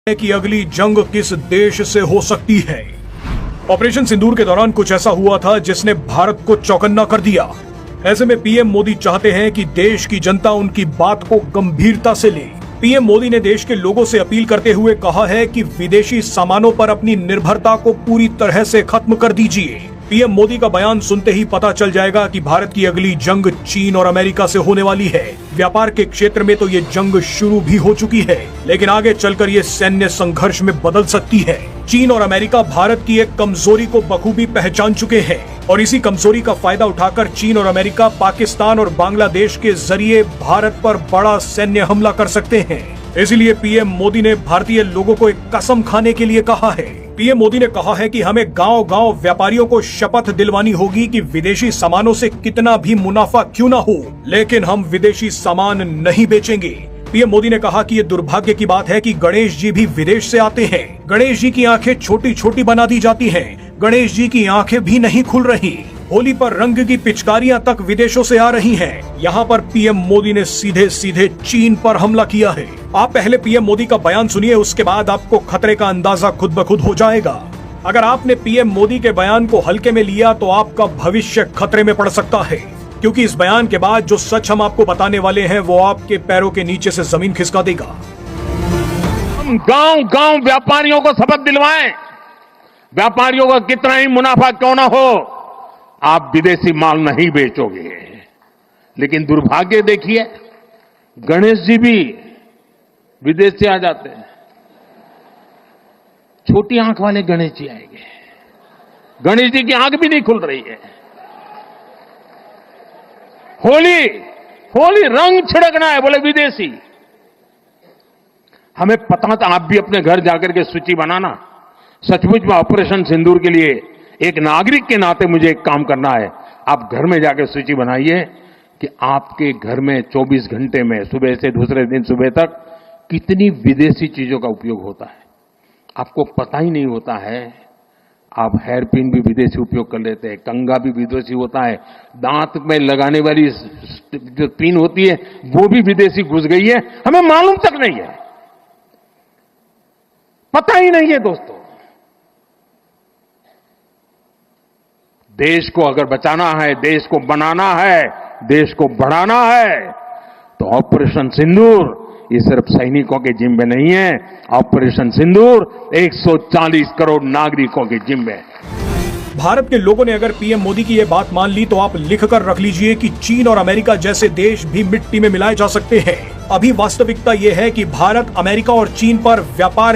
कि अगली जंग किस देश से हो सकती है। ऑपरेशन सिंदूर के दौरान कुछ ऐसा हुआ था जिसने भारत को चौकन्ना कर दिया। ऐसे में पीएम मोदी चाहते हैं कि देश की जनता उनकी बात को गंभीरता से ले। पीएम मोदी ने देश के लोगों से अपील करते हुए कहा है कि विदेशी सामानों पर अपनी निर्भरता को पूरी तरह से खत्म कर दीजिए। पीएम मोदी का बयान सुनते ही पता चल जाएगा कि भारत की अगली जंग चीन और अमेरिका से होने वाली है। व्यापार के क्षेत्र में तो ये जंग शुरू भी हो चुकी है, लेकिन आगे चलकर ये सैन्य संघर्ष में बदल सकती है। चीन और अमेरिका भारत की एक कमजोरी को बखूबी पहचान चुके हैं और इसी कमजोरी का फायदा उठाकर चीन और अमेरिका पाकिस्तान और बांग्लादेश के जरिए भारत पर बड़ा सैन्य हमला कर सकते हैं। इसलिए पीएम मोदी ने भारतीय लोगों को एक कसम खाने के लिए कहा है। पीएम मोदी ने कहा है कि हमें गांव-गांव व्यापारियों को शपथ दिलवानी होगी कि विदेशी सामानों से कितना भी मुनाफा क्यों न हो, लेकिन हम विदेशी सामान नहीं बेचेंगे। पीएम मोदी ने कहा कि ये दुर्भाग्य की बात है कि गणेश जी भी विदेश से आते हैं। गणेश जी की आंखें छोटी छोटी बना दी जाती हैं। गणेश जी की आंखें भी नहीं खुल रही। होली पर रंग की पिचकारियां तक विदेशों से आ रही हैं। यहाँ पर पीएम मोदी ने सीधे सीधे चीन पर हमला किया है। आप पहले पीएम मोदी का बयान सुनिए, उसके बाद आपको खतरे का अंदाजा खुद ब खुद हो जाएगा। अगर आपने पीएम मोदी के बयान को हल्के में लिया तो आपका भविष्य खतरे में पड़ सकता है, क्योंकि इस बयान के बाद जो सच हम आपको बताने वाले हैं वो आपके पैरों के नीचे से जमीन खिसका देगा। हम गांव गांव व्यापारियों को शपथ दिलवाएं, व्यापारियों का कितना ही मुनाफा क्यों ना हो, आप विदेशी माल नहीं बेचोगे। लेकिन दुर्भाग्य देखिए, गणेश जी भी विदेश से आ जाते हैं। छोटी आंख वाले गणेश जी आएंगे, गणेश जी की आंख भी नहीं खुल रही है। होली रंग छिड़कना है, बोले विदेशी। हमें पता था, आप भी अपने घर जाकर के सूची बनाना। सचमुच में ऑपरेशन सिंदूर के लिए एक नागरिक के नाते मुझे एक काम करना है। आप घर में जाकर सूची बनाइए कि आपके घर में 24 घंटे में सुबह से दूसरे दिन सुबह तक कितनी विदेशी चीजों का उपयोग होता है। आपको पता ही नहीं होता है। आप हेयर पिन भी विदेशी उपयोग कर लेते हैं, कंघा भी विदेशी होता है, दांत में लगाने वाली जो पिन होती है वो भी विदेशी घुस गई है, हमें मालूम तक नहीं है, पता ही नहीं है। दोस्तों, देश को अगर बचाना है, देश को बनाना है, देश को बढ़ाना है, तो ऑपरेशन सिंदूर ये सिर्फ सैनिकों के जिम्मे नहीं है। ऑपरेशन सिंदूर 140 करोड़ नागरिकों के जिम्मे है। भारत के लोगों ने अगर पीएम मोदी की ये बात मान ली तो आप लिख कर रख लीजिए कि चीन और अमेरिका जैसे देश भी मिट्टी में मिलाए जा सकते हैं। अभी वास्तविकता ये है कि भारत अमेरिका और चीन पर व्यापार